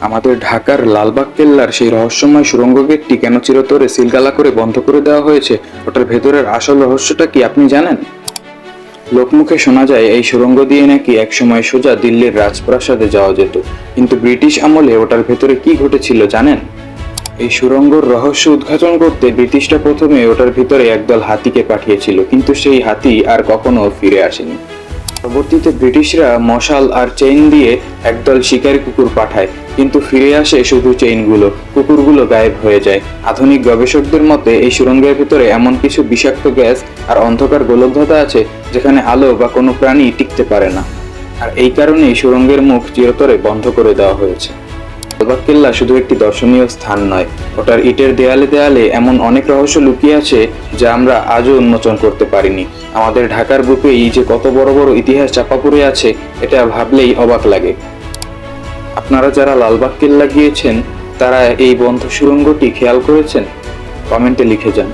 আমাদের ঢাকার লালবাগ কেল্লার সেই রহস্যময় সুড়ঙ্গ গেটটি কেন চিরতরে সিলগালা করে বন্ধ করে দেওয়া হয়েছে, ওটার ভেতরের আসল রহস্যটা কি আপনি জানেন? লোকমুখে শোনা যায় এই সুড়ঙ্গ দিয়ে নাকি একসময় সোজা দিল্লির রাজপ্রাসাদে যাওয়া যেত, কিন্তু ব্রিটিশ আমলে ওটার ভেতরে কি ঘটেছিল জানেন? এই সুড়ঙ্গর রহস্য উদ্ঘাটন করতে ব্রিটিশরা প্রথমে ওটার ভিতরে একদল হাতিকে পাঠিয়েছিল, কিন্তু সেই হাতি আর কখনো ফিরে আসেনি। পরবর্তীতে ব্রিটিশরা মশাল আর চেইন দিয়ে একদল শিকারী কুকুর পাঠায়, কিন্তু ফিরে আসে শুধু চেইনগুলো, কুকুরগুলো গায়েব হয়ে যায়। আধুনিক গবেষকদের মতে এই সুড়ঙ্গের ভিতরে এমন কিছু বিষাক্ত গ্যাস আর অন্ধকার গোলকধাঁধা আছে যেখানে আলো বা কোনো প্রাণী টিকতে পারে না, আর এই কারণেই সুড়ঙ্গের মুখ চিরতরে বন্ধ করে দেওয়া হয়েছে। লালবাগ কেল্লা শুধু একটি দর্শনীয় স্থান নয়, ওটার ইটের দেয়ালে দেয়ালে এমন অনেক রহস্য লুকিয়ে আছে যা আমরা আজও উন্মোচন করতে পারিনি। আমাদের ঢাকার বুকেই যে কত বড় বড় ইতিহাস চাপা পড়ে আছে, এটা ভাবলেই অবাক লাগে। আপনারা যারা লালবাগ কেল্লা গিয়েছেন তারা এই বন্ধ সুড়ঙ্গটি খেয়াল করেছেন? কমেন্টে লিখে যান।